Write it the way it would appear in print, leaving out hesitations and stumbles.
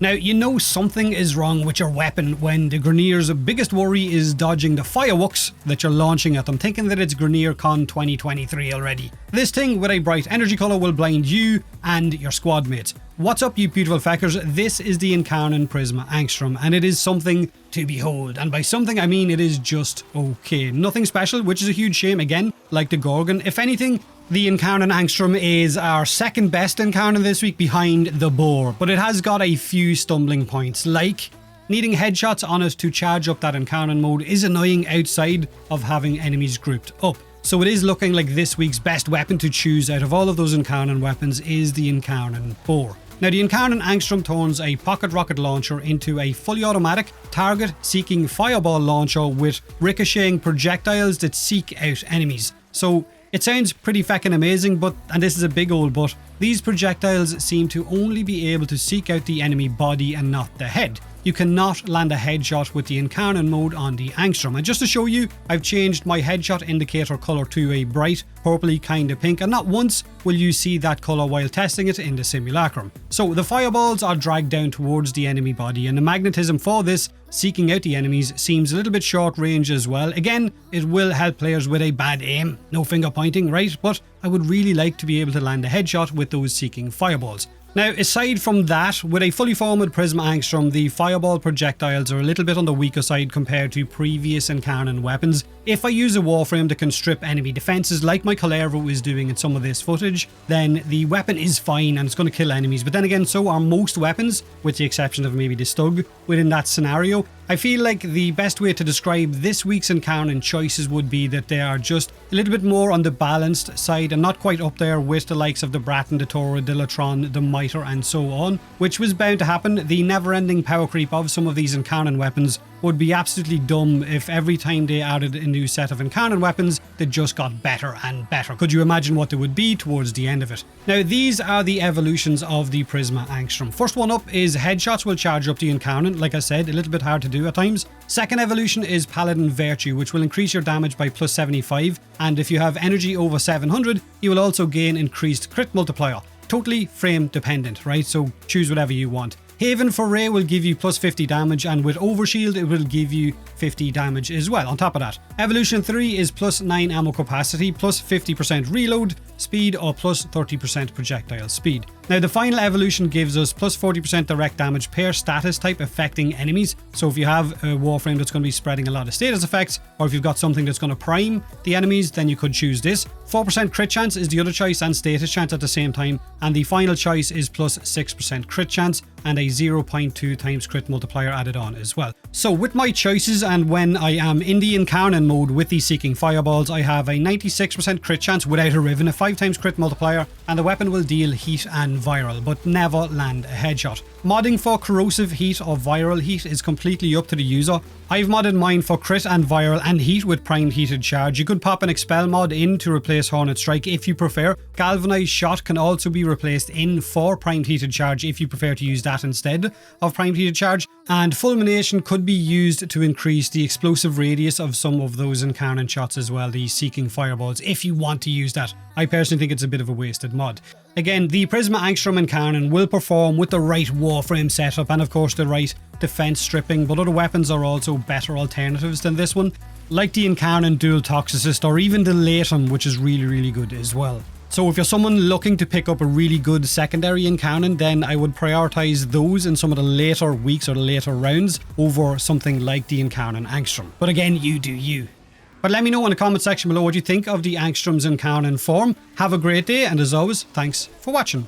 Now, you know something is wrong with your weapon when the Grineer's biggest worry is dodging the fireworks that you're launching at them, thinking that it's GrineerCon 2023 already. This thing with a bright energy colour will blind you and your squad mates. What's up, you beautiful feckers? This is the Incarnon Prisma Angstrum, and it is something to behold. And by something, I mean it is just okay. Nothing special, which is a huge shame, again, like the Gorgon. If anything, the Incarnon Angstrum is our second best Incarnon this week behind the Boar, but it has got a few stumbling points, like needing headshots on it to charge up that Incarnon mode is annoying outside of having enemies grouped up. So it is looking like this week's best weapon to choose out of all of those Incarnon weapons is the Incarnon Boar. Now, the Incarnon Angstrum turns a pocket rocket launcher into a fully automatic target-seeking fireball launcher with ricocheting projectiles that seek out enemies. So it sounds pretty feckin' amazing, but, and this is a big old but, these projectiles seem to only be able to seek out the enemy body and not the head. You cannot land a headshot with the Incarnon mode on the Angstrum. And just to show you, I've changed my headshot indicator colour to a bright purpley kind of pink, and not once will you see that colour while testing it in the simulacrum. So the fireballs are dragged down towards the enemy body, and the magnetism for this seeking out the enemies seems a little bit short range as well. Again, it will help players with a bad aim, no finger pointing, right? But I would really like to be able to land a headshot with those seeking fireballs. Now, aside from that, with a fully formed Prisma Angstrum, the fireball projectiles are a little bit on the weaker side compared to previous Incarnon weapons. If I use a Warframe that can strip enemy defenses like my Colero is doing in some of this footage, then the weapon is fine and it's going to kill enemies. But then again, so are most weapons, with the exception of maybe the Stug within that scenario. I feel like the best way to describe this week's Incarnon choices would be that they are just a little bit more on the balanced side and not quite up there with the likes of the Bratten, the Tora, the Latron, the Mitre and so on, which was bound to happen. The never-ending power creep of some of these Incarnon weapons would be absolutely dumb if every time they added a new set of Incarnon weapons, they just got better and better. Could you imagine what they would be towards the end of it? Now, these are the evolutions of the Prisma Angstrum. First one up is headshots will charge up the Incarnon, like I said, a little bit hard to do at times. Second evolution is Paladin Virtue, which will increase your damage by plus 75, and if you have energy over 700, you will also gain increased crit multiplier. Totally frame dependent, right? So choose whatever you want. Haven for Ray will give you plus 50 damage, and with Overshield it will give you 50 damage as well on top of that. Evolution 3 is plus 9 ammo capacity, plus 50% reload speed, or plus 30% projectile speed. Now, the final evolution gives us plus 40% direct damage per status type affecting enemies. So if you have a Warframe that's going to be spreading a lot of status effects, or if you've got something that's going to prime the enemies, then you could choose this. 4% crit chance is the other choice, and status chance at the same time. And the final choice is plus 6% crit chance and a 0.2 times crit multiplier added on as well. So with my choices, and when I am in the Incarnon mode with the Seeking Fireballs, I have a 96% crit chance without a Riven, a 5 times crit multiplier, and the weapon will deal heat and viral, but never land a headshot. Modding for corrosive heat or viral heat is completely up to the user. I've modded mine for crit and viral and heat with primed heated charge. You could pop an expel mod in to replace Hornet Strike if you prefer. Galvanized shot can also be replaced in for primed heated charge if you prefer to use that instead of primed heated charge. And fulmination could be used to increase the explosive radius of some of those Incarnon shots as well, the Seeking Fireballs, if you want to use that. I personally think it's a bit of a wasted mod. Again, the Prisma Angstrum Incarnon will perform with the right Warframe setup and of course the right defense stripping, but other weapons are also better alternatives than this one, like the Incarnon Dual Toxicist or even the Latum, which is really good as well. So if you're someone looking to pick up a really good secondary Incarnon, then I would prioritise those in some of the later weeks or the later rounds over something like the Incarnon Angstrum. But again, you do you. But let me know in the comment section below what you think of the Angstrum's Incarnon form. Have a great day, and as always, thanks for watching.